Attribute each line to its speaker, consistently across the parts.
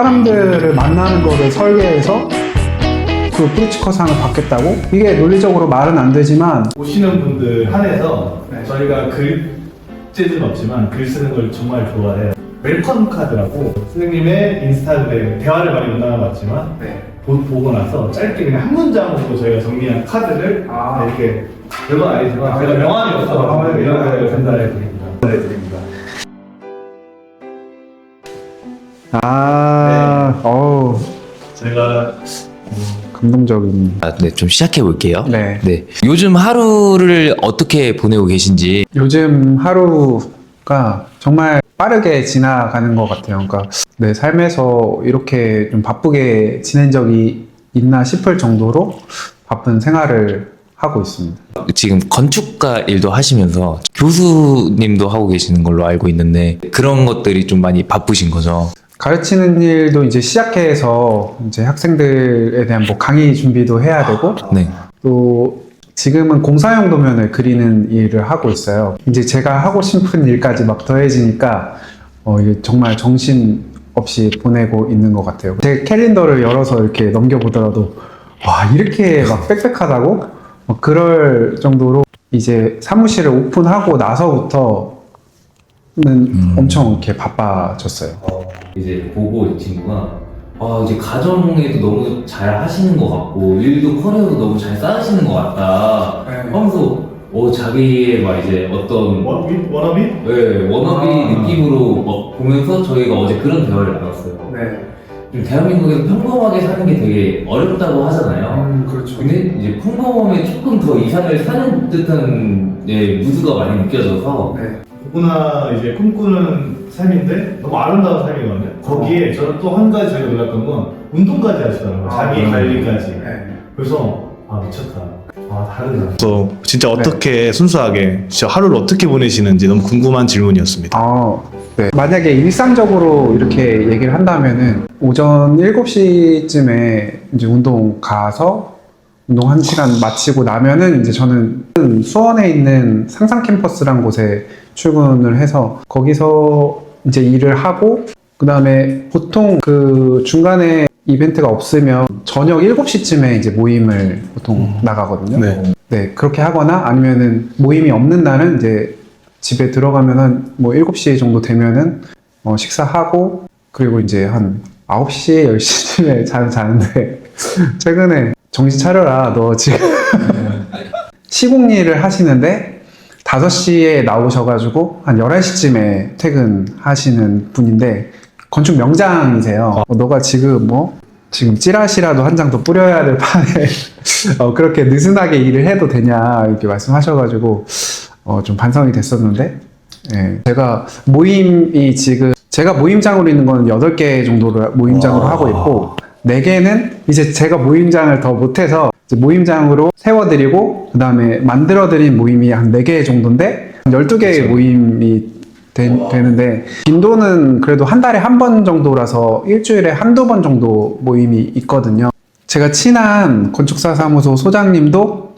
Speaker 1: 사람들을 만나는 거를 설계해서 그 프리츠커상을 받겠다고? 이게 논리적으로 말은 안 되지만
Speaker 2: 오시는 분들 한해서 저희가 글재는 없지만 글 쓰는 걸 정말 좋아해요. 웰컴 카드라고 선생님의 인스타그램 대화를 많이 못 나눠봤지만 보고 나서 짧게 그냥 한 문장으로 저희가 정리한 카드를 이렇게 별건 아니지만 제가 명함이 없어서 이런 걸 전달해 드립니다.
Speaker 1: 어우,
Speaker 2: 제가
Speaker 1: 감동적인.
Speaker 3: 네, 좀 시작해 볼게요.
Speaker 1: 네.
Speaker 3: 요즘 하루를 어떻게 보내고 계신지.
Speaker 1: 요즘 하루가 정말 빠르게 지나가는 것 같아요. 그러니까 내 삶에서 이렇게 좀 바쁘게 지낸 적이 있나 싶을 정도로 바쁜 생활을 하고 있습니다.
Speaker 3: 지금 건축가 일도 하시면서 교수님도 하고 계시는 걸로 알고 있는데 그런 것들이 좀 많이 바쁘신 거죠?
Speaker 1: 가르치는 일도 이제 시작해서 이제 학생들에 대한 뭐 강의 준비도 해야 되고
Speaker 3: 네.
Speaker 1: 또 지금은 공사용 도면을 그리는 일을 하고 있어요. 이제 제가 하고 싶은 일까지 막 더해지니까 이게 정말 정신 없이 보내고 있는 것 같아요. 제 캘린더를 열어서 이렇게 넘겨보더라도 와, 이렇게 막 빽빽하다고? 그럴 정도로 이제 사무실을 오픈하고 나서부터는 엄청 이렇게 바빠졌어요.
Speaker 3: 이제 보고 이 친구가 이제 가정에도 너무 잘 하시는 것 같고 일도 커리어도 너무 잘 쌓으시는 것 같다 하면서 자기의 막 이제 어떤
Speaker 2: 워너비?
Speaker 3: 네, 워너비 느낌으로 막 보면서 저희가 어제 그런 대화를 나눴어요. 좀 대한민국에서 평범하게 사는 게 되게 어렵다고 하잖아요.
Speaker 1: 그렇죠.
Speaker 3: 근데 이제 평범함에 조금 더 이상을 사는 듯한 무드가 많이 느껴져서
Speaker 2: 누구나 이제 꿈꾸는 삶인데 너무 아름다운 삶이거든요. 거기에 저는 또 한 가지 제가 놀랐던 건 운동까지 하시더라고요. 자기 관리까지. 그래서 미쳤다. 다르다.
Speaker 4: 그래서 진짜 어떻게 순수하게 진짜 하루를 어떻게 보내시는지 너무 궁금한 질문이었습니다.
Speaker 1: 네. 만약에 일상적으로 이렇게 얘기를 한다면은 오전 7시쯤에 이제 운동 가서 운동 1시간 마치고 나면은 이제 저는 수원에 있는 상상 캠퍼스란 곳에 출근을 해서 거기서 이제 일을 하고 그 다음에 보통 그 중간에 이벤트가 없으면 저녁 7시쯤에 이제 모임을 보통 나가거든요. 네, 그렇게 하거나 아니면은 모임이 없는 날은 이제 집에 들어가면은 뭐 7시 정도 되면은 식사하고 그리고 이제 한 9시, 10시쯤에 자는데 최근에 정신 차려라, 너 지금 시공 일을 하시는데 5시에 나오셔가지고 한 11시쯤에 퇴근하시는 분인데 건축 명장이세요. 너가 지금 지금 찌라시라도 한 장 더 뿌려야 될 판에 그렇게 느슨하게 일을 해도 되냐 이렇게 말씀하셔가지고 좀 반성이 됐었는데 제가 모임이 지금 제가 모임장으로 있는 건 8개 정도를 모임장으로 하고 있고 4개는 이제 제가 모임장을 더 못해서 이제 모임장으로 세워드리고 그 다음에 만들어드린 모임이 한 4개 정도인데 12개의 모임이 되는데 빈도는 그래도 한 달에 한 번 정도라서 일주일에 한두 번 정도 모임이 있거든요. 제가 친한 건축사 사무소 소장님도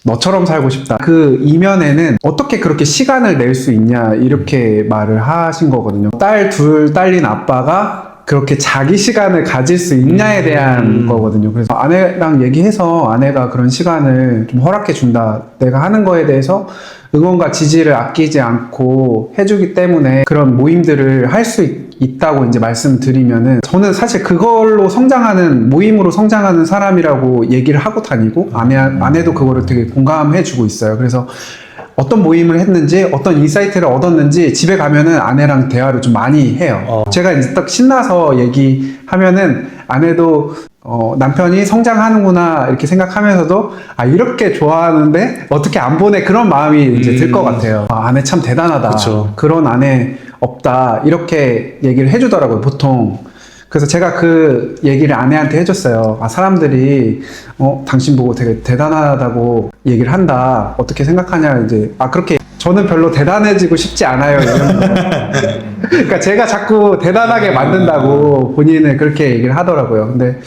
Speaker 1: 너처럼 살고 싶다. 그 이면에는 어떻게 그렇게 시간을 낼 수 있냐 이렇게 말을 하신 거거든요. 딸 둘 딸린 아빠가 그렇게 자기 시간을 가질 수 있냐에 대한 거거든요. 그래서 아내랑 얘기해서 아내가 그런 시간을 좀 허락해 준다. 내가 하는 거에 대해서 응원과 지지를 아끼지 않고 해주기 때문에 그런 모임들을 할 수 있다고 이제 말씀드리면은 저는 사실 그걸로 성장하는 모임으로 성장하는 사람이라고 얘기를 하고 다니고 아내도 그거를 되게 공감해 주고 있어요. 그래서 어떤 모임을 했는지 어떤 인사이트를 얻었는지 집에 가면은 아내랑 대화를 좀 많이 해요. 제가 이제 딱 신나서 얘기하면은 아내도 남편이 성장하는구나 이렇게 생각하면서도 이렇게 좋아하는데 어떻게 안 보내 그런 마음이 이제 들 것 같아요. 아내 참 대단하다.
Speaker 4: 그쵸.
Speaker 1: 그런 아내 없다 이렇게 얘기를 해주더라고요 보통. 그래서 제가 그 얘기를 아내한테 해줬어요. 사람들이 당신 보고 되게 대단하다고 얘기를 한다. 어떻게 생각하냐 이제 그렇게 저는 별로 대단해지고 싶지 않아요. 이런 거. 그러니까 제가 자꾸 대단하게 만든다고 본인은 그렇게 얘기를 하더라고요. 근데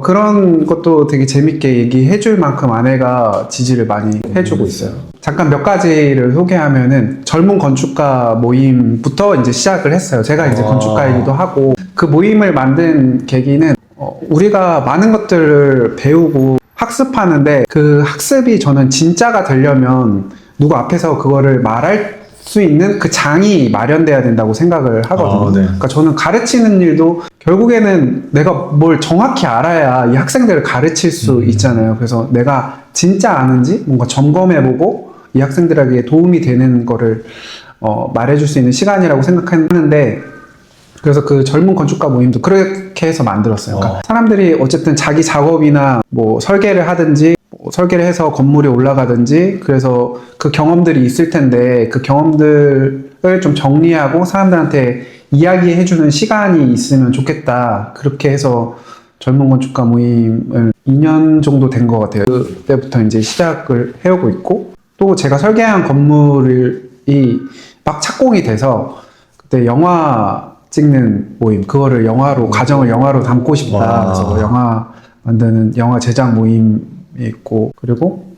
Speaker 1: 그런 것도 되게 재밌게 얘기해 줄 만큼 아내가 지지를 많이 해주고 있어요. 잠깐 몇 가지를 소개하면은 젊은 건축가 모임부터 이제 시작을 했어요. 제가 이제 건축가이기도 하고 그 모임을 만든 계기는 우리가 많은 것들을 배우고 학습하는데 그 학습이 저는 진짜가 되려면 누구 앞에서 그거를 말할 수 있는 그 장이 마련돼야 된다고 생각을 하거든요.
Speaker 4: 네.
Speaker 1: 그러니까 저는 가르치는 일도 결국에는 내가 뭘 정확히 알아야 이 학생들을 가르칠 수 있잖아요. 그래서 내가 진짜 아는지 뭔가 점검해보고 이 학생들에게 도움이 되는 거를 말해줄 수 있는 시간이라고 생각하는데, 그래서 그 젊은 건축가 모임도 그렇게 해서 만들었어요. 그러니까 사람들이 어쨌든 자기 작업이나 뭐 설계를 하든지 뭐 설계를 해서 건물이 올라가든지, 그래서 그 경험들이 있을 텐데 그 경험들을 좀 정리하고 사람들한테 이야기해주는 시간이 있으면 좋겠다. 그렇게 해서 젊은 건축가 모임을 2년 정도 된 것 같아요. 그때부터 이제 시작을 해오고 있고, 또 제가 설계한 건물이 막 착공이 돼서 그때 영화 찍는 모임, 그거를 영화로, 가정을 영화로 담고 싶다.
Speaker 4: 와.
Speaker 1: 그래서 영화 만드는 영화 제작 모임이 있고, 그리고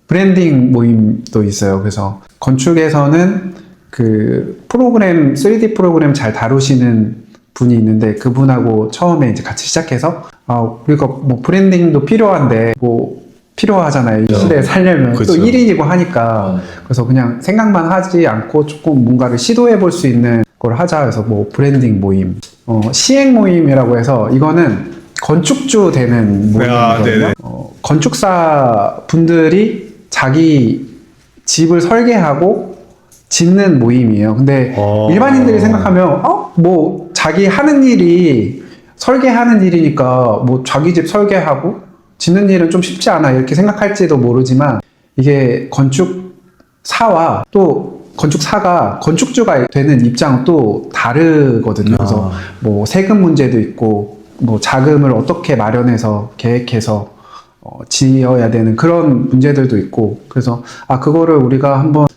Speaker 1: 브랜딩 모임도 있어요. 그래서 건축에서는 그 프로그램, 3D 프로그램 잘 다루시는 분이 있는데 그분하고 처음에 이제 같이 시작해서 우리가 뭐 브랜딩도 필요한데 뭐 필요하잖아요. 이 시대에 살려면.
Speaker 4: 그쵸.
Speaker 1: 또 1인이고 하니까. 그래서 그냥 생각만 하지 않고 조금 뭔가를 시도해 볼 수 있는 걸 하자 해서 뭐 브랜딩 모임, 시행 모임이라고 해서 이거는 건축주 되는 모임이거든요.
Speaker 4: 네네.
Speaker 1: 건축사 분들이 자기 집을 설계하고 짓는 모임이에요. 근데 일반인들이 생각하면 뭐 자기 하는 일이 설계하는 일이니까 뭐 자기 집 설계하고 짓는 일은 좀 쉽지 않아 이렇게 생각할지도 모르지만, 이게 건축사와 또 건축사가 건축주가 되는 입장은 또 다르거든요. 그래서 뭐 세금 문제도 있고 뭐 자금을 어떻게 마련해서 계획해서 지어야 되는 그런 문제들도 있고, 그래서 그거를 우리가 한번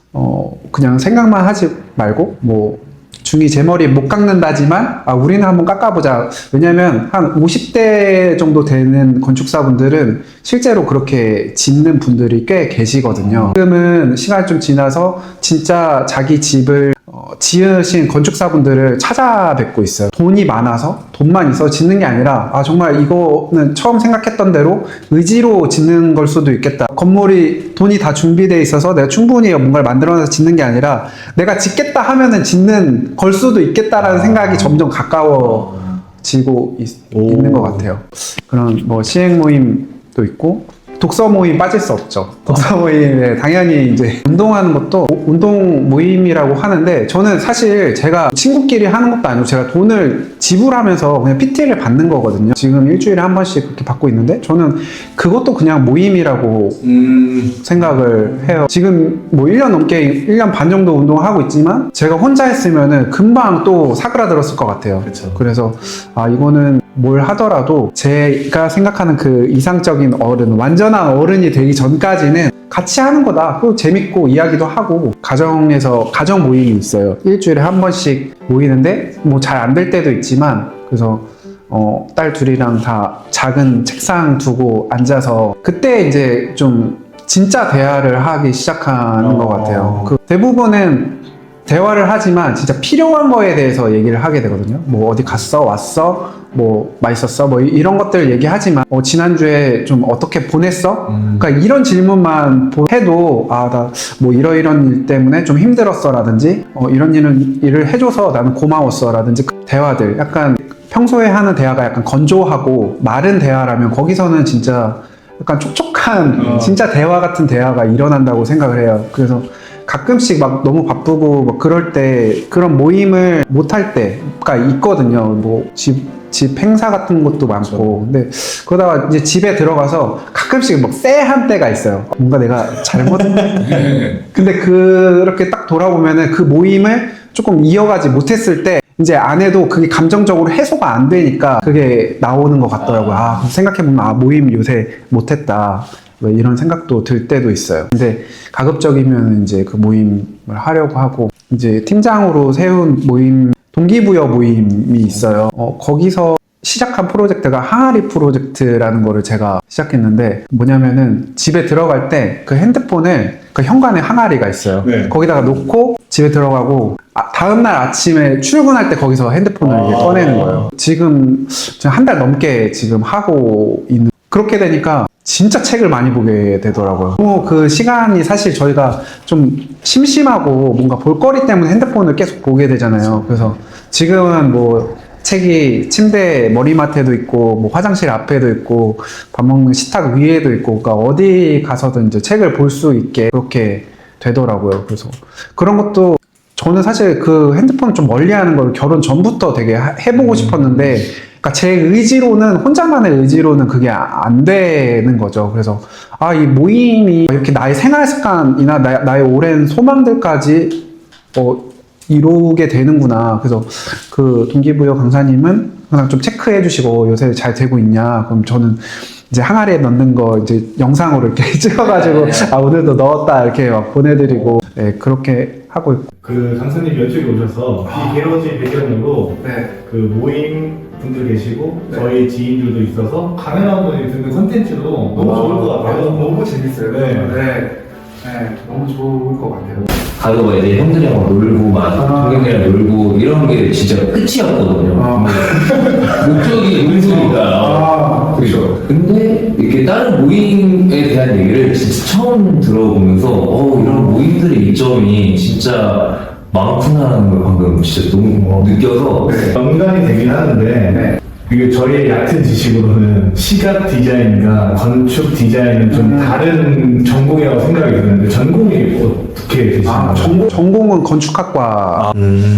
Speaker 1: 그냥 생각만 하지 말고 뭐 중이 제 머리 못 깎는다지만 우리는 한번 깎아보자. 왜냐면 한 50대 정도 되는 건축사분들은 실제로 그렇게 짓는 분들이 꽤 계시거든요. 지금은 시간이 좀 지나서 진짜 자기 집을 지으신 건축사분들을 찾아뵙고 있어요. 돈이 많아서, 돈만 있어 짓는 게 아니라 정말 이거는 처음 생각했던 대로 의지로 짓는 걸 수도 있겠다. 건물이 돈이 다 준비되어 있어서 내가 충분히 뭔가를 만들어내서 짓는 게 아니라 내가 짓겠다 하면은 짓는 걸 수도 있겠다라는 생각이 점점 가까워지고 있는 것 같아요. 그런 뭐 시행 모임도 있고, 독서 모임 빠질 수 없죠. 독서 모임에 당연히 이제 운동하는 것도 운동 모임이라고 하는데, 저는 사실 제가 친구끼리 하는 것도 아니고 제가 돈을 지불하면서 그냥 PT를 받는 거거든요. 지금 일주일에 한 번씩 그렇게 받고 있는데 저는 그것도 그냥 모임이라고 생각을 해요. 지금 뭐 1년 넘게 1년 반 정도 운동을 하고 있지만 제가 혼자 했으면은 금방 또 사그라들었을 것 같아요.
Speaker 2: 그쵸.
Speaker 1: 그래서 이거는 뭘 하더라도 제가 생각하는 그 이상적인 어른, 완전한 어른이 되기 전까지는 같이 하는 거다. 또 재밌고 이야기도 하고, 가정에서 가정 모임이 있어요. 일주일에 한 번씩 모이는데 뭐 잘 안 될 때도 있지만, 그래서 딸 둘이랑 다 작은 책상 두고 앉아서 그때 이제 좀 진짜 대화를 하기 시작하는 것 같아요. 그 대부분은 대화를 하지만 진짜 필요한 거에 대해서 얘기를 하게 되거든요. 뭐 어디 갔어? 왔어? 뭐 맛있었어? 뭐 이런 것들 얘기하지만 지난주에 좀 어떻게 보냈어? 그러니까 이런 질문만 해도 나 뭐 이런 일 때문에 좀 힘들었어 라든지 이런 일을 해줘서 나는 고마웠어 라든지, 그 대화들 약간 평소에 하는 대화가 약간 건조하고 마른 대화라면 거기서는 진짜 약간 촉촉한 진짜 대화 같은 대화가 일어난다고 생각을 해요. 그래서 가끔씩 막 너무 바쁘고 막 그럴 때 그런 모임을 못 할 때가 있거든요. 뭐 집 행사 같은 것도 많고. 근데 그러다가 이제 집에 들어가서 가끔씩 막 쎄한 때가 있어요. 뭔가 내가 근데 그렇게 딱 돌아보면은 그 모임을 조금 이어가지 못했을 때 이제 안 해도 그게 감정적으로 해소가 안 되니까 그게 나오는 것 같더라고요. 생각해보면 모임 요새 못했다. 왜 이런 생각도 들 때도 있어요. 근데 가급적이면 이제 그 모임을 하려고 하고, 이제 팀장으로 세운 모임, 동기부여 모임이 있어요. 거기서 시작한 프로젝트가 항아리 프로젝트라는 거를 제가 시작했는데, 뭐냐면은 집에 들어갈 때 그 핸드폰을 그 현관에 항아리가 있어요.
Speaker 4: 네.
Speaker 1: 거기다가 놓고 집에 들어가고 다음날 아침에 출근할 때 거기서 핸드폰을 이제 꺼내는 거예요. 지금 한 달 넘게 지금 하고 있는. 그렇게 되니까 진짜 책을 많이 보게 되더라고요. 그 시간이 사실 저희가 좀 심심하고 뭔가 볼거리 때문에 핸드폰을 계속 보게 되잖아요. 그래서 지금은 뭐 책이 침대 머리맡에도 있고 뭐 화장실 앞에도 있고 밥 먹는 식탁 위에도 있고, 그러니까 어디 가서든 이제 책을 볼 수 있게 그렇게 되더라고요. 그래서 그런 것도 저는 사실 그 핸드폰을 좀 멀리하는 걸 결혼 전부터 되게 해보고 싶었는데, 그러니까 제 의지로는, 혼자만의 의지로는 그게 안 되는 거죠. 그래서 이 모임이 이렇게 나의 생활 습관이나 나의 오랜 소망들까지 이루게 되는구나. 그래서 그 동기부여 강사님은 항상 좀 체크해 주시고 요새 잘 되고 있냐. 그럼 저는 이제 항아리에 넣는 거 이제 영상으로 이렇게 찍어가지고 오늘도 넣었다 이렇게 막 보내드리고, 네, 그렇게 하고 있고.
Speaker 2: 그 강사님 이쪽에 오셔서 이 게러지 배경으로 그 모임 분들 계시고 저희 지인들도 있어서 강연한 분이 듣는 컨텐츠도 너무 좋을 것 같아요.
Speaker 1: 너무 재밌어요.
Speaker 2: 네.
Speaker 1: 너무 좋을 것 같아요.
Speaker 3: 가서 이제 형들이랑 놀고 막 동생들이랑 놀고 이런 게 진짜 끝이었거든요. 목적이 은솔이다. 그렇죠. 근데 이렇게 다른 모임에 대한 얘기를 진짜 처음 들어보면서 이런 모임들의 이점이 진짜 많구나라는 걸 방금 진짜 너무 느껴서
Speaker 2: 연관이 되긴 하는데 이게 저희의 얕은 지식으로는 시각 디자인과 건축 디자인은 좀 다른 전공이라고 생각이 드는데 전공이 어떻게 되시나요?
Speaker 1: 전공은 건축학과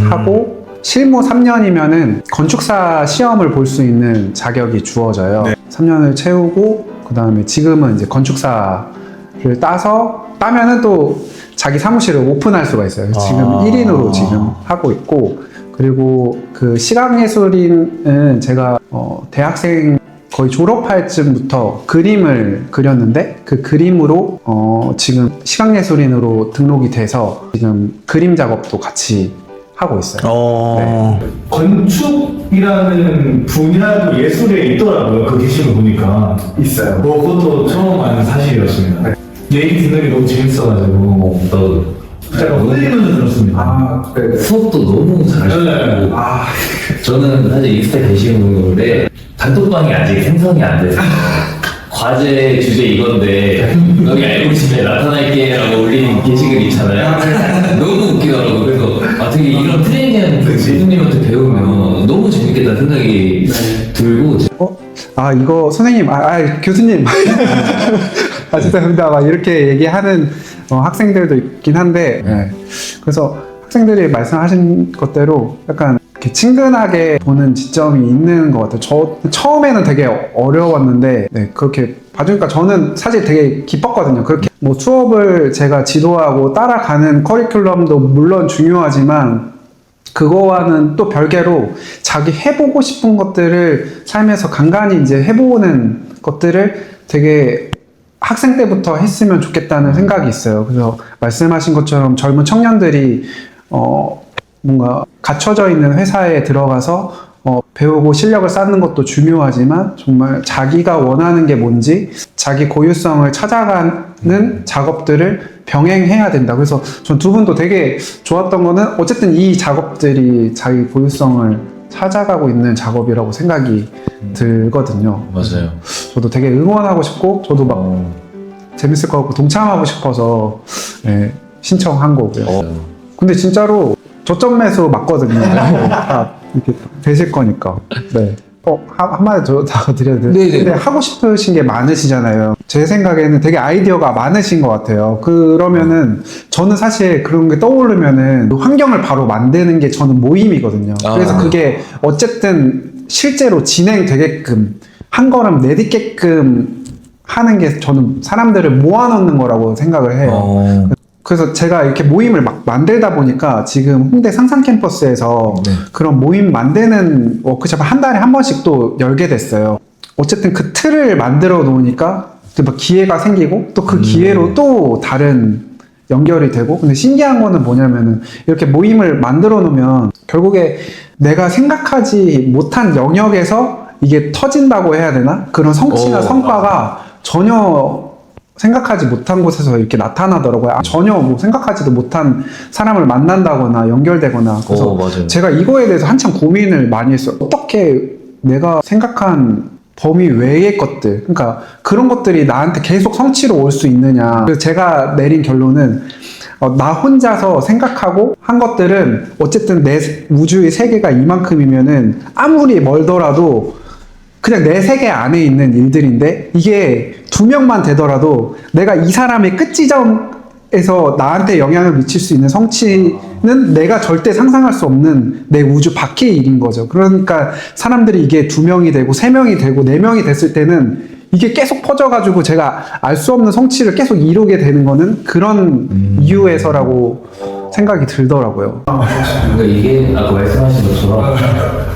Speaker 1: 하고 실무 3년이면은 건축사 시험을 볼 수 있는 자격이 주어져요. 3년을 채우고 그 다음에 지금은 이제 건축사를 따면은 또 자기 사무실을 오픈할 수가 있어요. 지금 1인으로 지금 하고 있고, 그리고 그 시각예술인은 제가 대학생 거의 졸업할 쯤부터 그림을 그렸는데 그 그림으로 지금 시각예술인으로 등록이 돼서 지금 그림 작업도 같이 하고 있어요.
Speaker 2: 건축이라는 분야도 예술에 있더라고요. 그 게시물 보니까
Speaker 1: 있어요.
Speaker 2: 그것도 처음 아는 사실이었습니다. 얘기 듣는 게 너무 재밌어가지고
Speaker 3: 나도
Speaker 2: 제가 흔들리면서 들었습니다.
Speaker 3: 수업도 너무 잘하시고 저는 사실 인스타 게시물에 단톡방이 아직 생성이 안 돼서 과제 주제 이건데 여기 알고리즘에 나타날게 라고 올린 게시글 있잖아요. 너무 웃기더라고요. 그래서 되게 이런 트레이닝한 그 교수님한테 배우면 너무 재밌겠다 생각이 들고
Speaker 1: 이거 선생님, 교수님. 죄송합니다. 막 이렇게 얘기하는 학생들도 있긴 한데, 그래서 학생들이 말씀하신 것대로 약간 이렇게 친근하게 보는 지점이 있는 것 같아요. 저 처음에는 되게 어려웠는데, 그렇게 봐주니까 저는 사실 되게 기뻤거든요. 그렇게 뭐 수업을 제가 지도하고 따라가는 커리큘럼도 물론 중요하지만, 그거와는 또 별개로 자기 해보고 싶은 것들을 삶에서 간간히 이제 해보는 것들을 되게 학생 때부터 했으면 좋겠다는 생각이 있어요. 그래서 말씀하신 것처럼 젊은 청년들이 뭔가 갇혀져 있는 회사에 들어가서 배우고 실력을 쌓는 것도 중요하지만 정말 자기가 원하는 게 뭔지 자기 고유성을 찾아가는 작업들을 병행해야 된다. 그래서 전 두 분도 되게 좋았던 거는 어쨌든 이 작업들이 자기 고유성을 찾아가고 있는 작업이라고 생각이 들거든요.
Speaker 3: 맞아요.
Speaker 1: 저도 되게 응원하고 싶고 저도 막 재밌을 것 같고 동참하고 싶어서 신청한 거고요. 근데 진짜로 저점 매수 맞거든요. 이렇게 되실 거니까. 네. 한마디 더 드려도 돼요? 근데 하고 싶으신 게 많으시잖아요. 제 생각에는 되게 아이디어가 많으신 것 같아요. 그러면은 저는 사실 그런 게 떠오르면은 환경을 바로 만드는 게 저는 모임이거든요. 그래서 그게 어쨌든 실제로 진행되게끔 한 걸음 내딛게끔 하는 게 저는 사람들을 모아놓는 거라고 생각을 해요. 그래서 제가 이렇게 모임을 막 만들다 보니까 지금 홍대 상상캠퍼스에서 그런 모임 만드는 워크숍을 한 달에 한 번씩 또 열게 됐어요. 어쨌든 그 틀을 만들어 놓으니까 막 기회가 생기고 또 그 기회로 또 다른 연결이 되고, 근데 신기한 거는 뭐냐면은 이렇게 모임을 만들어 놓으면 결국에 내가 생각하지 못한 영역에서 이게 터진다고 해야 되나? 그런 성취나 성과가 전혀 생각하지 못한 곳에서 이렇게 나타나더라고요. 전혀 뭐 생각하지도 못한 사람을 만난다거나 연결되거나. 그래서
Speaker 4: 맞아요.
Speaker 1: 제가 이거에 대해서 한참 고민을 많이 했어요. 어떻게 내가 생각한 범위 외의 것들, 그러니까 그런 것들이 나한테 계속 성취로 올 수 있느냐. 그래서 제가 내린 결론은 나 혼자서 생각하고 한 것들은 어쨌든 내 우주의 세계가 이만큼이면은 아무리 멀더라도 그냥 내 세계 안에 있는 일들인데, 이게 2명만 되더라도 내가 이 사람의 끝지점에서 나한테 영향을 미칠 수 있는 성취는 내가 절대 상상할 수 없는 내 우주 밖의 일인 거죠. 그러니까 사람들이 이게 2명이 되고 3명이 되고 4명이 됐을 때는 이게 계속 퍼져가지고 제가 알 수 없는 성취를 계속 이루게 되는 거는 그런 이유에서라고 생각이 들더라고요.
Speaker 3: 그러니까 이게 아까 말씀하신 것처럼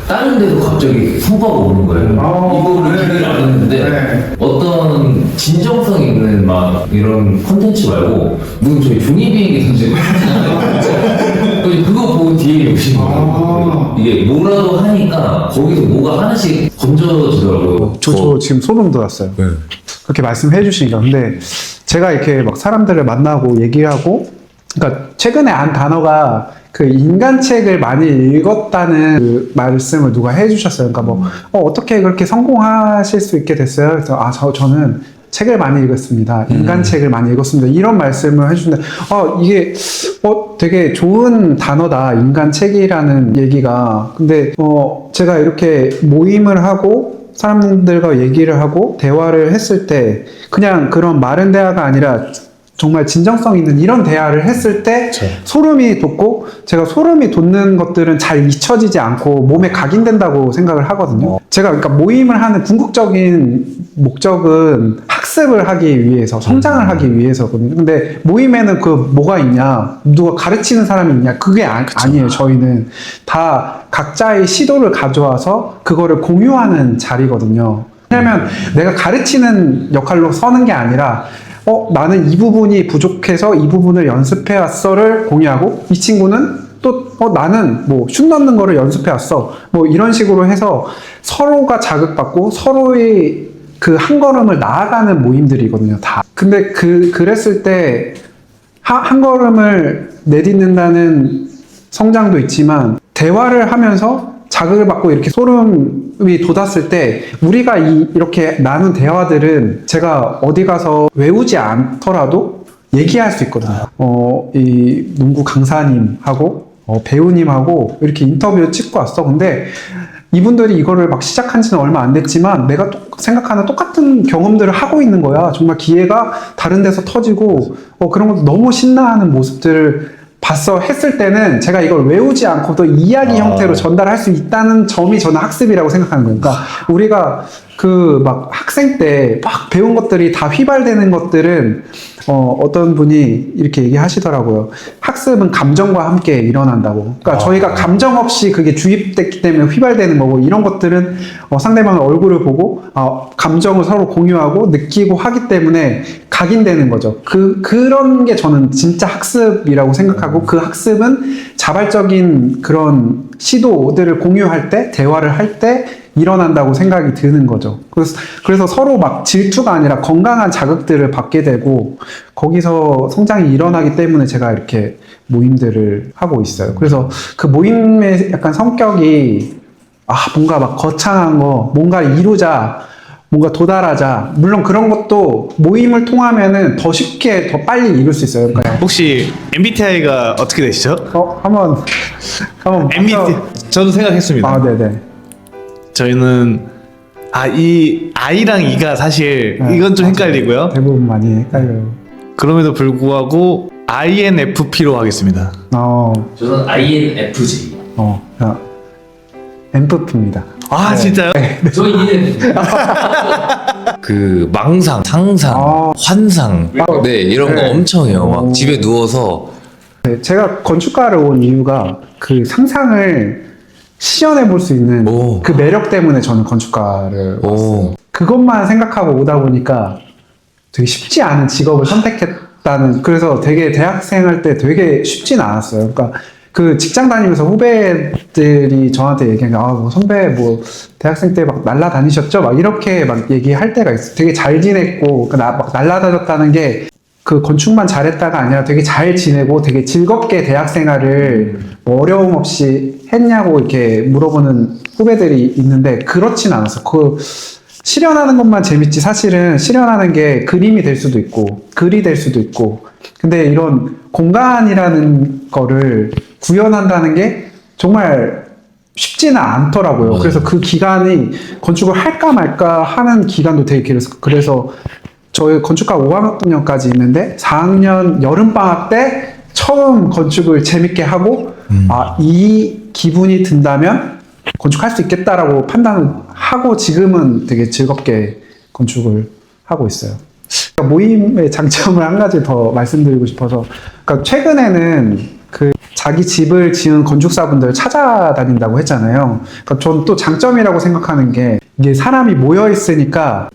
Speaker 3: 다른 데도 갑자기 성과가 오는 거예요. 이거를 기대를 안 했는데 어떤 진정성 있는 막 이런 컨텐츠 말고 무슨 저희 종이 비행기 던지고 그거 보고 뒤에 오시는 거예요. 이게 뭐라도 하니까 거기서 뭐가 하나씩 건져지더라고요.
Speaker 1: 저 지금 소름 돋았어요. 그렇게 말씀해 주시니까. 근데 제가 이렇게 막 사람들을 만나고 얘기하고, 그러니까 최근에 한 단어가 그 인간책을 많이 읽었다는 그 말씀을 누가 해주셨어요. 그러니까 뭐 어떻게 그렇게 성공하실 수 있게 됐어요? 그래서 저는 책을 많이 읽었습니다. 인간책을 많이 읽었습니다. 이런 말씀을 해주는데 이게 되게 좋은 단어다, 인간책이라는 얘기가. 근데 제가 이렇게 모임을 하고 사람들과 얘기를 하고 대화를 했을 때 그냥 그런 마른 대화가 아니라 정말 진정성 있는 이런 대화를 했을 때 소름이 돋고, 제가 소름이 돋는 것들은 잘 잊혀지지 않고 몸에 각인된다고 생각을 하거든요. 제가 그러니까 모임을 하는 궁극적인 목적은 학습을 하기 위해서, 성장을 하기 위해서거든요. 근데 모임에는 그 뭐가 있냐, 누가 가르치는 사람이 있냐, 그게 아니에요. 저희는 다 각자의 시도를 가져와서 그거를 공유하는 자리거든요. 왜냐면 내가 가르치는 역할로 서는 게 아니라 나는 이 부분이 부족해서 이 부분을 연습해왔어를 공유하고, 이 친구는 또 나는 뭐 슛 넣는 거를 연습해왔어, 뭐 이런 식으로 해서 서로가 자극받고 서로의 그 한 걸음을 나아가는 모임들이거든요, 다. 근데 그랬을 때 한 걸음을 내딛는다는 성장도 있지만, 대화를 하면서 자극을 받고 이렇게 소름이 돋았을 때 우리가 이렇게 나눈 대화들은 제가 어디 가서 외우지 않더라도 얘기할 수 있거든요. 이 농구 강사님하고 배우님하고 이렇게 인터뷰 찍고 왔어. 근데 이분들이 이거를 막 시작한 지는 얼마 안 됐지만 내가 생각하는 똑같은 경험들을 하고 있는 거야. 정말 기회가 다른 데서 터지고 그런 것도 너무 신나하는 모습들을 봤어 했을 때는 제가 이걸 외우지 않고도 이야기 형태로 전달할 수 있다는 점이 저는 학습이라고 생각하는 거예요. 그러니까 우리가 그 막 학생 때 막 배운 것들이 다 휘발되는 것들은 어떤 분이 이렇게 얘기하시더라고요. 학습은 감정과 함께 일어난다고. 그러니까 저희가 감정 없이 그게 주입됐기 때문에 휘발되는 거고, 이런 것들은 상대방의 얼굴을 보고 감정을 서로 공유하고 느끼고 하기 때문에 각인되는 거죠. 그런 게 저는 진짜 학습이라고 생각하고, 그 학습은 자발적인 그런 시도들을 공유할 때, 대화를 할 때 일어난다고 생각이 드는 거죠. 그래서 서로 막 질투가 아니라 건강한 자극들을 받게 되고, 거기서 성장이 일어나기 때문에 제가 이렇게 모임들을 하고 있어요. 그래서 그 모임의 약간 성격이 뭔가 막 거창한 거, 뭔가 이루자, 뭔가 도달하자. 물론 그런 것도 모임을 통하면은 더 쉽게, 더 빨리 이룰 수 있어요. 그러니까
Speaker 4: 혹시 MBTI가 어떻게 되시죠?
Speaker 1: 한번
Speaker 4: MBTI 저도 생각했습니다.
Speaker 1: 네네.
Speaker 4: 저희는 이 I랑 E가 사실 이건 좀 헷갈리고요.
Speaker 1: 대부분 많이 헷갈려요.
Speaker 4: 그럼에도 불구하고 INFP로 하겠습니다.
Speaker 3: 저는 INFJ.
Speaker 1: MFP입니다.
Speaker 4: 진짜요?
Speaker 3: 저 ENFJ.
Speaker 5: 그 망상, 상상, 환상, 네 이런 거 엄청 해요. 막 집에 누워서
Speaker 1: 네, 제가 건축가를 온 이유가 그 상상을 시연해 볼 수 있는 그 매력 때문에 저는 건축가를 왔어요. 그것만 생각하고 오다 보니까 되게 쉽지 않은 직업을 선택했다는, 그래서 되게 대학생 할 때 되게 쉽진 않았어요. 그러니까 그 직장 다니면서 후배들이 저한테 얘기하는 게, 뭐 선배 뭐 대학생 때 막 날라다니셨죠? 막 이렇게 막 얘기할 때가 있어요. 되게 잘 지냈고, 막 날라다녔다는 게 그 건축만 잘했다가 아니라 되게 잘 지내고 되게 즐겁게 대학 생활을 뭐 어려움 없이 했냐고 이렇게 물어보는 후배들이 있는데, 그렇진 않았어. 실현하는 것만 재밌지, 사실은 실현하는 게 그림이 될 수도 있고 글이 될 수도 있고, 근데 이런 공간이라는 거를 구현한다는 게 정말 쉽지는 않더라고요. 그래서 그 기간이 건축을 할까 말까 하는 기간도 되게 길었어요. 그래서 저희 건축과 5학년까지 있는데 4학년 여름방학 때 처음 건축을 재밌게 하고, 이 기분이 든다면 건축할 수 있겠다라고 판단을 하고 지금은 되게 즐겁게 건축을 하고 있어요. 모임의 장점을 한 가지 더 말씀드리고 싶어서, 그러니까 최근에는 그 자기 집을 지은 건축사분들 찾아다닌다고 했잖아요. 그러니까 전 또 장점이라고 생각하는 게, 이게 사람이 모여 있으니까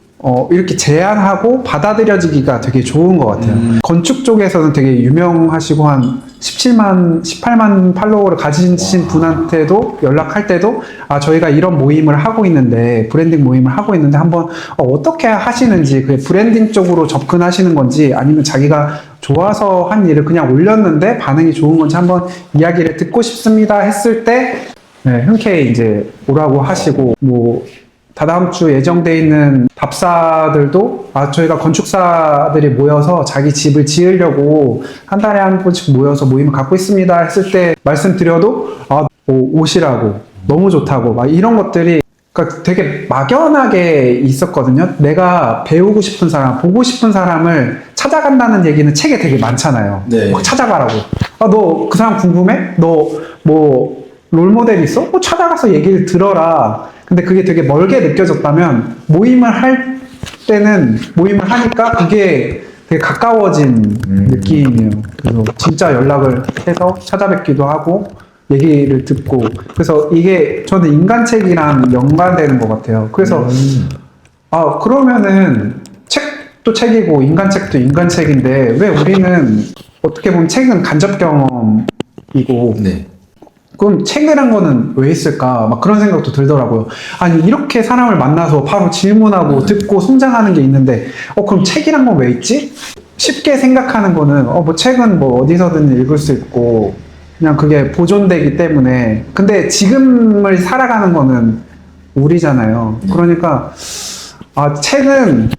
Speaker 1: 이렇게 제안하고 받아들여지기가 되게 좋은 것 같아요. 건축 쪽에서는 되게 유명하시고 한 17만, 18만 팔로워를 가지신 분한테도 연락할 때도, 저희가 이런 모임을 하고 있는데, 브랜딩 모임을 하고 있는데 한번 어떻게 하시는지, 그 브랜딩 쪽으로 접근하시는 건지, 아니면 자기가 좋아서 한 일을 그냥 올렸는데 반응이 좋은 건지 한번 이야기를 듣고 싶습니다 했을 때, 네, 흔쾌히 이제 오라고 하시고, 뭐 다다음 주 예정돼 있는 답사들도 저희가 건축사들이 모여서 자기 집을 지으려고 한 달에 한 번씩 모여서 모임을 갖고 있습니다 했을 때 말씀드려도 오시라고, 너무 좋다고, 막 이런 것들이, 그러니까 되게 막연하게 있었거든요. 내가 배우고 싶은 사람, 보고 싶은 사람을 찾아간다는 얘기는 책에 되게 많잖아요.
Speaker 5: 네.
Speaker 1: 막 찾아가라고. 너 그 사람 궁금해? 너 뭐 롤모델 있어? 찾아가서 얘기를 들어라. 근데 그게 되게 멀게 느껴졌다면, 모임을 하니까 그게 되게 가까워진 느낌이에요. 그래서 진짜 연락을 해서 찾아뵙기도 하고 얘기를 듣고, 그래서 이게 저는 인간책이랑 연관되는 것 같아요. 그래서 그러면은 책도 책이고 인간책도 인간책인데 왜 우리는, 어떻게 보면 책은 간접 경험이고,
Speaker 5: 네.
Speaker 1: 그럼 책이란 거는 왜 있을까? 막 그런 생각도 들더라고요. 아니, 이렇게 사람을 만나서 바로 질문하고 듣고 성장하는 게 있는데, 그럼 책이란 건 왜 있지? 쉽게 생각하는 거는, 뭐 책은 뭐 어디서든 읽을 수 있고, 그냥 그게 보존되기 때문에. 근데 지금을 살아가는 거는 우리잖아요. 그러니까, 책은,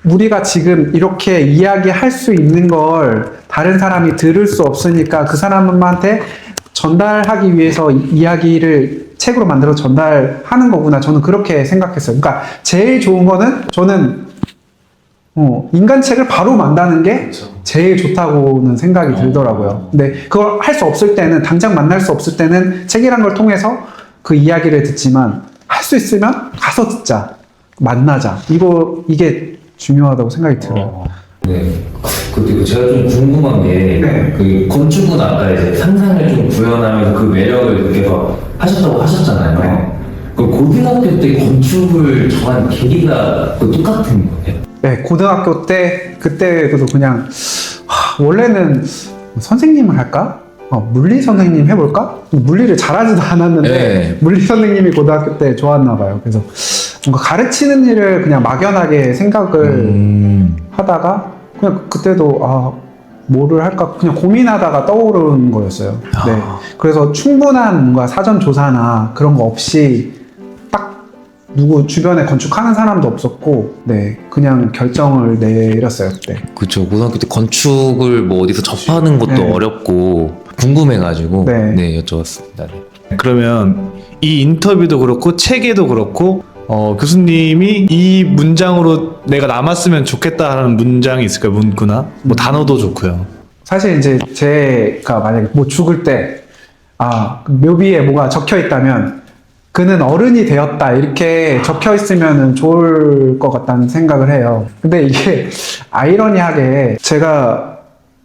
Speaker 1: 우리가 지금 이렇게 이야기할 수 있는 걸 다른 사람이 들을 수 없으니까 그 사람한테 전달하기 위해서 이야기를 책으로 만들어 전달하는 거구나. 저는 그렇게 생각했어요. 그러니까 제일 좋은 거는, 저는 인간책을 바로 만드는 게 제일 좋다고는 생각이 들더라고요. 근데 그걸 할 수 없을 때는, 당장 만날 수 없을 때는 책이란 걸 통해서 그 이야기를 듣지만, 할 수 있으면 가서 듣자, 만나자, 이게 중요하다고 생각이 들어요.
Speaker 3: 네. 그리고 제가 좀 궁금한 게,
Speaker 1: 네.
Speaker 3: 그 건축은 아까 이제 상상을 좀 구현하면서 그 매력을 느껴서 하셨다고 하셨잖아요.
Speaker 1: 네.
Speaker 3: 그 고등학교 때 건축을 정한 계기가 똑같은 거예요?
Speaker 1: 네, 고등학교 때, 그때도 그냥, 원래는 선생님을 할까? 물리 선생님 해볼까? 물리를 잘하지도 않았는데,
Speaker 5: 네.
Speaker 1: 물리 선생님이 고등학교 때 좋았나 봐요. 그래서 뭔가 가르치는 일을 그냥 막연하게 생각을 하다가, 그냥 그때도, 뭐를 할까? 그냥 고민하다가 떠오른 거였어요. 네. 그래서 충분한 뭔가 사전 조사나 그런 거 없이 딱 누구 주변에 건축하는 사람도 없었고, 네. 그냥 결정을 내렸어요, 그때.
Speaker 5: 그쵸. 고등학교 때 건축을 뭐 어디서 접하는 것도
Speaker 1: 네.
Speaker 5: 어렵고 궁금해가지고
Speaker 1: 네.
Speaker 5: 여쭤봤습니다. 네.
Speaker 4: 그러면 이 인터뷰도 그렇고 책에도 그렇고 교수님이 이 문장으로 내가 남았으면 좋겠다 하는 문장이 있을까요? 문구나? 뭐 단어도 좋고요.
Speaker 1: 사실 이제 제가 만약에 뭐 죽을 때, 묘비에 뭐가 적혀 있다면, 그는 어른이 되었다, 이렇게 적혀 있으면 좋을 것 같다는 생각을 해요. 근데 이게 아이러니하게 제가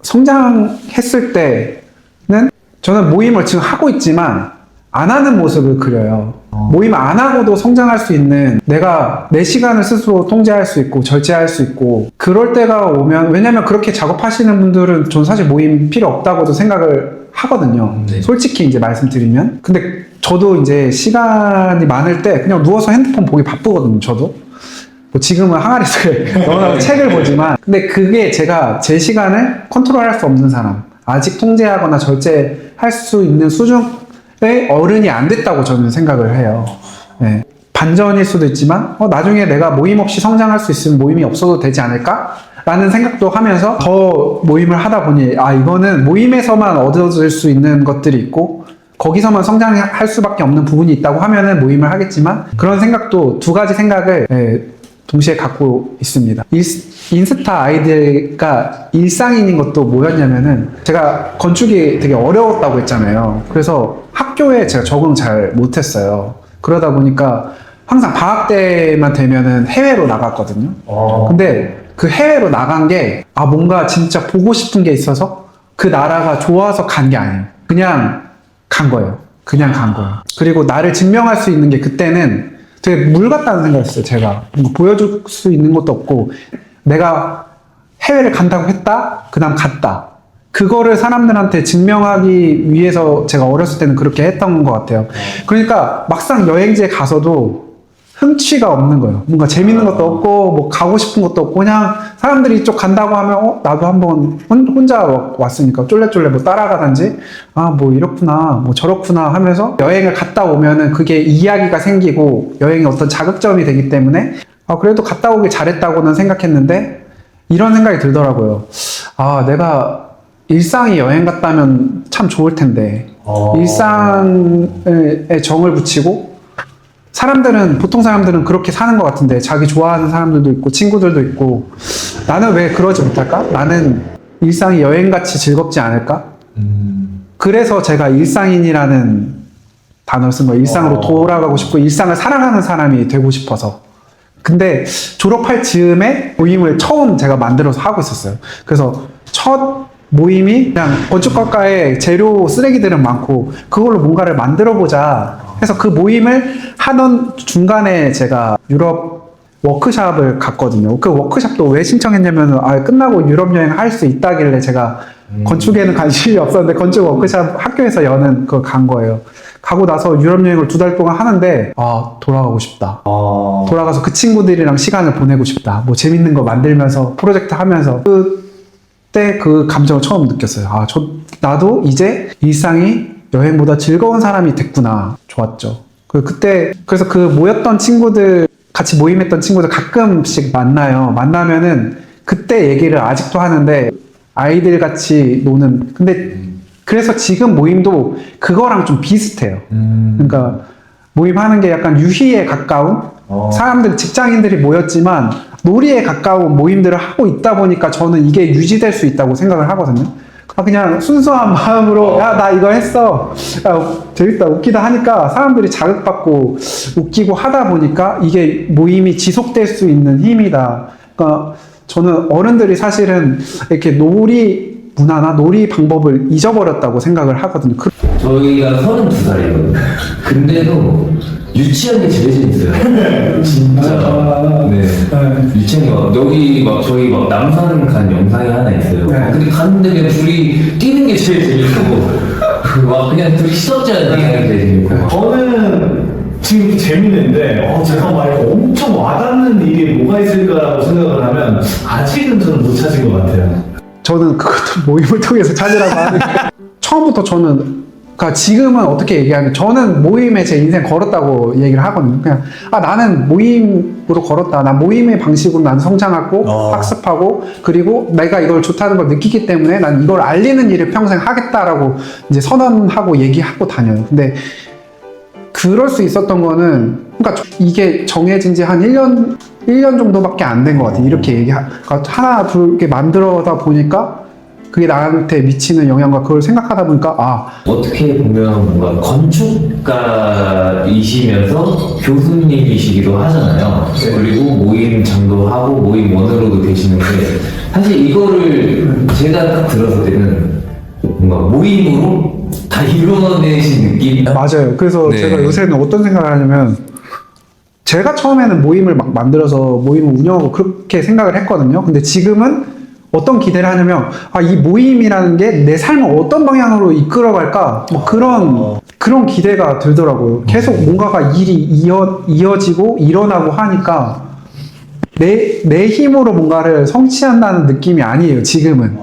Speaker 1: 성장했을 때는, 저는 모임을 지금 하고 있지만 안 하는 모습을 그려요. 모임 안 하고도 성장할 수 있는, 내가 내 시간을 스스로 통제할 수 있고 절제할 수 있고, 그럴 때가 오면, 왜냐면 그렇게 작업하시는 분들은 전 사실 모임 필요 없다고도 생각을 하거든요.
Speaker 5: 네.
Speaker 1: 솔직히 이제 말씀드리면. 근데 저도 이제 시간이 많을 때 그냥 누워서 핸드폰 보기 바쁘거든요, 저도. 뭐 지금은 항아리에서 너무나 책을 보지만. 근데 그게 제가 제 시간을 컨트롤할 수 없는 사람, 아직 통제하거나 절제할 수 있는 수준의 어른이 안 됐다고 저는 생각을 해요. 네. 반전일 수도 있지만 나중에 내가 모임 없이 성장할 수 있으면 모임이 없어도 되지 않을까? 라는 생각도 하면서 더 모임을 하다 보니 이거는 모임에서만 얻어질 수 있는 것들이 있고 거기서만 성장할 수밖에 없는 부분이 있다고 하면은 모임을 하겠지만 그런 생각도 두 가지 생각을 동시에 갖고 있습니다. 인스타 아이디가 일상인인 것도 뭐였냐면은 제가 건축이 되게 어려웠다고 했잖아요. 그래서 학교에 제가 적응 잘 못했어요. 그러다 보니까 항상 방학 때만 되면은 해외로 나갔거든요. 근데 그 해외로 나간 게 뭔가 진짜 보고 싶은 게 있어서 그 나라가 좋아서 간 게 아니에요. 그냥 간 거예요. 그냥 간 거예요. 그리고 나를 증명할 수 있는 게 그때는 되게 물 같다는 생각했어요. 제가 뭔가 보여줄 수 있는 것도 없고 내가 해외를 간다고 했다. 그 다음 갔다. 그거를 사람들한테 증명하기 위해서 제가 어렸을 때는 그렇게 했던 것 같아요. 그러니까 막상 여행지에 가서도 흥취가 없는 거예요. 뭔가 재밌는 것도 없고 뭐 가고 싶은 것도 없고 그냥 사람들이 이쪽 간다고 하면 나도 한번 혼자 왔으니까 쫄래쫄래 뭐 따라가든지 뭐 이렇구나 뭐 저렇구나 하면서 여행을 갔다 오면은 그게 이야기가 생기고 여행이 어떤 자극점이 되기 때문에 그래도 갔다 오길 잘했다고는 생각했는데 이런 생각이 들더라고요. 내가 일상이 여행 같다면 참 좋을 텐데 일상에 정을 붙이고 보통 사람들은 그렇게 사는 것 같은데 자기 좋아하는 사람들도 있고 친구들도 있고 나는 왜 그러지 못할까? 나는 일상이 여행같이 즐겁지 않을까? 그래서 제가 일상인이라는 단어를 쓴 거예요. 일상으로 돌아가고 싶고 일상을 살아가는 사람이 되고 싶어서. 근데 졸업할 즈음에 모임을 처음 제가 만들어서 하고 있었어요. 그래서 첫 모임이 그냥 건축학과에 재료 쓰레기들은 많고 그걸로 뭔가를 만들어보자 해서 그 모임을 하던 중간에 제가 유럽 워크샵을 갔거든요. 그 워크샵도 왜 신청했냐면 끝나고 유럽 여행 할 수 있다길래 제가 건축에는 관심이 없었는데 건축 워크샵 학교에서 여는 그거 간 거예요. 가고 나서 유럽 여행을 2달 동안 하는데 돌아가고 싶다. 돌아가서 그 친구들이랑 시간을 보내고 싶다. 뭐 재밌는 거 만들면서 프로젝트 하면서 그때 그 감정을 처음 느꼈어요. 나도 이제 일상이 여행보다 즐거운 사람이 됐구나. 좋았죠. 그래서 그 모였던 친구들, 같이 모임했던 친구들 가끔씩 만나요. 만나면은 그때 얘기를 아직도 하는데 아이들 같이 노는. 근데 그래서 지금 모임도 그거랑 좀 비슷해요. 그러니까 모임하는 게 약간 유희에 가까운 사람들, 직장인들이 모였지만 놀이에 가까운 모임들을 하고 있다 보니까 저는 이게 유지될 수 있다고 생각을 하거든요. 그냥 순수한 마음으로 나 이거 했어, 재밌다, 웃기다 하니까 사람들이 자극받고 웃기고 하다 보니까 이게 모임이 지속될 수 있는 힘이다. 그러니까 저는 어른들이 사실은 이렇게 놀이 문화나 놀이 방법을 잊어버렸다고 생각을 하거든요.
Speaker 3: 저희가 32살이거든요. 근데도 유치한 게 제일 재밌어요. 진짜. 네. 유치한 게 여기 저희 남산 간 영상이 하나 있어요. 근데 갔는데 그냥 둘이 뛰는 게 제일 재밌고, 그냥 둘이 시덥지 않은 얘기하는 게 제일 재밌고.
Speaker 2: 저는 지금 재밌는데 제가 막 엄청 와닿는 일이 뭐가 있을까라고 생각을 하면 아직은 저는 못 찾은 것 같아요. 저는
Speaker 1: 그것도 모임을 통해서 찾으라고 하는데 처음부터 저는 지금은 어떻게 얘기하면 저는 모임에 제 인생 걸었다고 얘기를 하거든요. 그냥 나는 모임으로 걸었다. 난 모임의 방식으로 난 성장하고 학습하고 그리고 내가 이걸 좋다는 걸 느끼기 때문에 난 이걸 알리는 일을 평생 하겠다라고 이제 선언하고 얘기하고 다녀요. 근데 그럴 수 있었던 거는 그러니까 이게 정해진 지 한 1년 정도밖에 안 된 것 같아요. 이렇게 하나 둘 이렇게 만들어다 보니까 그게 나한테 미치는 영향과 그걸 생각하다 보니까
Speaker 3: 어떻게 보면 뭔가 건축가이시면서 교수님이시기도 하잖아요. 그리고 모임장도 하고 모임원으로도 계시는데 사실 이거를 제가 딱 들었을 때는 뭔가 모임으로 다 이루어내신 느낌?
Speaker 1: 맞아요. 그래서
Speaker 5: 네.
Speaker 1: 제가 요새는 어떤 생각을 하냐면 제가 처음에는 모임을 막 만들어서 모임을 운영하고 그렇게 생각을 했거든요. 근데 지금은 어떤 기대를 하냐면 이 모임이라는 게 내 삶을 어떤 방향으로 이끌어갈까 뭐 그런 기대가 들더라고요. 계속 뭔가가 일이 이어지고 일어나고 하니까 내 힘으로 뭔가를 성취한다는 느낌이 아니에요. 지금은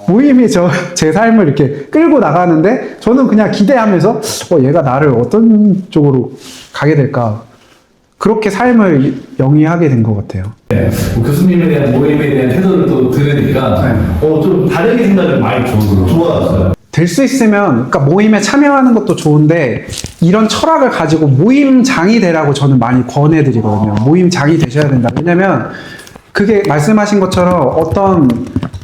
Speaker 1: 모임이 제 삶을 이렇게 끌고 나가는데 저는 그냥 기대하면서 얘가 나를 어떤 쪽으로 가게 될까 그렇게 삶을 영위하게 된 것 같아요.
Speaker 2: 네. 교수님에 대한 모임에 대한 태도를 또 들으니까 좀 다르게 생각을 많이 좋아졌어요.
Speaker 1: 될 수 있으면 그러니까 모임에 참여하는 것도 좋은데 이런 철학을 가지고 모임장이 되라고 저는 많이 권해드리거든요. 모임장이 되셔야 된다. 왜냐면 그게 말씀하신 것처럼 어떤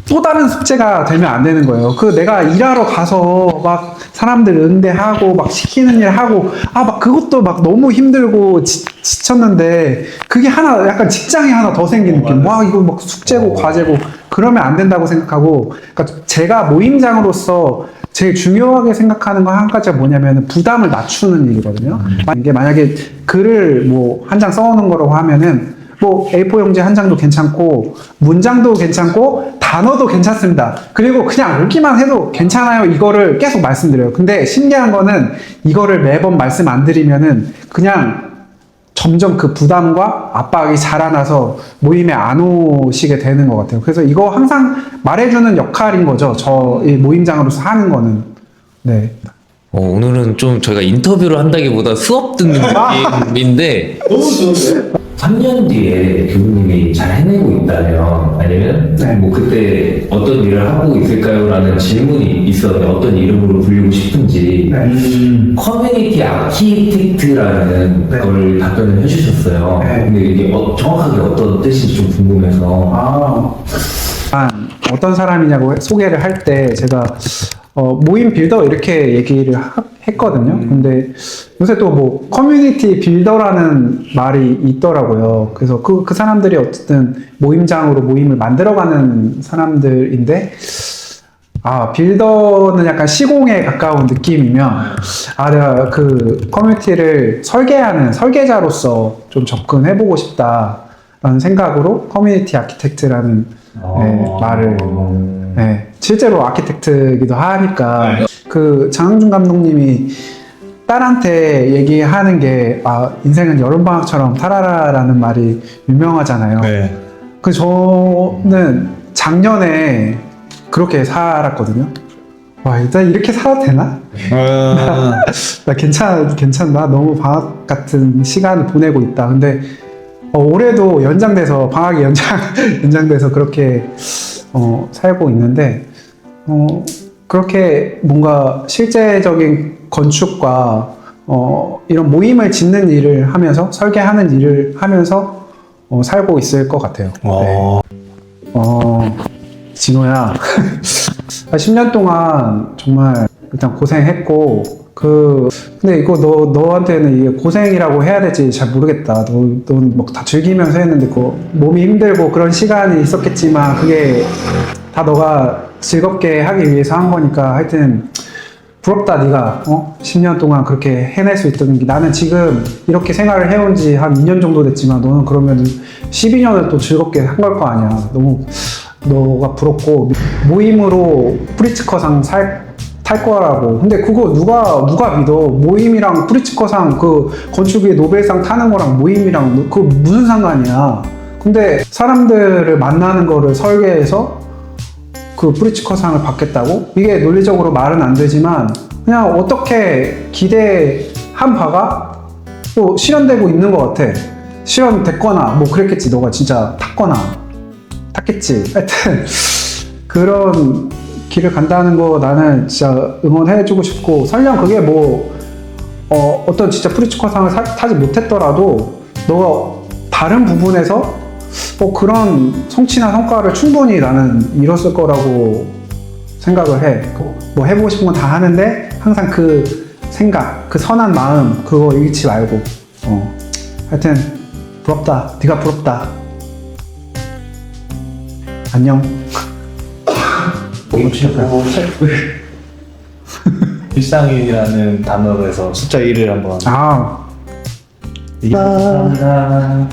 Speaker 1: 또 다른 숙제가 되면 안 되는 거예요. 내가 일하러 가서 막 사람들 응대하고 막 시키는 일 하고 막 그것도 막 너무 힘들고 지쳤는데 그게 하나 약간 직장이 하나 더 생긴 느낌. 와 이거 막 숙제고 과제고 그러면 안 된다고 생각하고 그러니까 제가 모임장으로서 제일 중요하게 생각하는 거 한 가지가 뭐냐면 부담을 낮추는 일이거든요. 이게 만약에 글을 뭐 한 장 써오는 거라고 하면은 뭐 A4 용지 한 장도 괜찮고 문장도 괜찮고 단어도 괜찮습니다. 그리고 그냥 오기만 해도 괜찮아요. 이거를 계속 말씀드려요. 근데 신기한 거는 이거를 매번 말씀 안 드리면은 그냥 점점 그 부담과 압박이 자라나서 모임에 안 오시게 되는 것 같아요. 그래서 이거 항상 말해주는 역할인 거죠. 이 모임장으로서 하는 거는. 네.
Speaker 5: 오늘은 좀 저희가 인터뷰를 한다기보다 수업 듣는 느낌인데
Speaker 2: 너무 좋은데?
Speaker 3: 3년 뒤에 교수님이 잘 해내고 있다면 아니면
Speaker 1: 네.
Speaker 3: 뭐 그때 어떤 일을 하고 있을까요? 라는 질문이 있었는데 어떤 이름으로 불리고 싶은지 커뮤니티 아키텍트라는
Speaker 1: 네.
Speaker 3: 걸 답변을 해주셨어요.
Speaker 1: 네.
Speaker 3: 근데 이게 정확하게 어떤 뜻인지 좀 궁금해서
Speaker 1: 어떤 사람이냐고 소개를 할 때 제가 모임 빌더 이렇게 얘기를 했거든요. 근데 요새 또 뭐 커뮤니티 빌더라는 말이 있더라고요. 그래서 그 사람들이 어쨌든 모임장으로 모임을 만들어가는 사람들인데 빌더는 약간 시공에 가까운 느낌이면 내가 그 커뮤니티를 설계하는 설계자로서 좀 접근해보고 싶다라는 생각으로 커뮤니티 아키텍트라는 말을 실제로 아키텍트이기도 하니까 그 장항준 감독님이 딸한테 얘기하는 게 인생은 여름방학처럼 살아라라는 말이 유명하잖아요.
Speaker 4: 네.
Speaker 1: 저는 작년에 그렇게 살았거든요. 일단 이렇게 살아도 되나? 나 괜찮나? 너무 방학 같은 시간을 보내고 있다. 근데 올해도 연장돼서 방학이 연장돼서 그렇게 살고 있는데 그렇게 뭔가 실제적인 건축과 이런 모임을 짓는 일을 하면서 설계하는 일을 하면서 살고 있을 것 같아요. 네. 진호야 10년 동안 정말 일단 고생했고 근데 이거 너한테는 이게 고생이라고 해야 될지 잘 모르겠다. 넌 뭐 다 즐기면서 했는데 몸이 힘들고 그런 시간이 있었겠지만 그게 다 너가 즐겁게 하기 위해서 한 거니까 하여튼 부럽다. 네가 10년 동안 그렇게 해낼 수 있던 게 나는 지금 이렇게 생활을 해온 지 한 2년 정도 됐지만 너는 그러면 12년을 또 즐겁게 한 걸 거 아니야. 너무 너가 부럽고 모임으로 프리츠커상 탈 거라고. 근데 그거 누가 믿어? 모임이랑 프리츠커상 그 건축의 노벨상 타는 거랑 모임이랑 그 무슨 상관이야? 근데 사람들을 만나는 거를 설계해서 그 프리츠커상을 받겠다고? 이게 논리적으로 말은 안 되지만 그냥 어떻게 기대한 바가 또 실현되고 있는 것 같아. 실현됐거나 뭐 그랬겠지. 너가 진짜 탔겠지. 하여튼 그런 길을 간다는 거 나는 진짜 응원해주고 싶고 설령 그게 뭐 어떤 진짜 프리츠커상을 타지 못했더라도 너가 다른 부분에서 그런 성취나 성과를 충분히 나는 이뤘을 거라고 생각을 해. 뭐 해보고 싶은 건 다 하는데 항상 그 생각, 그 선한 마음 그거 잃지 말고 하여튼 부럽다. 네가 부럽다. 안녕.
Speaker 4: 일상이라는 단어로 해서 숫자 1을 한번
Speaker 1: 감사합니다.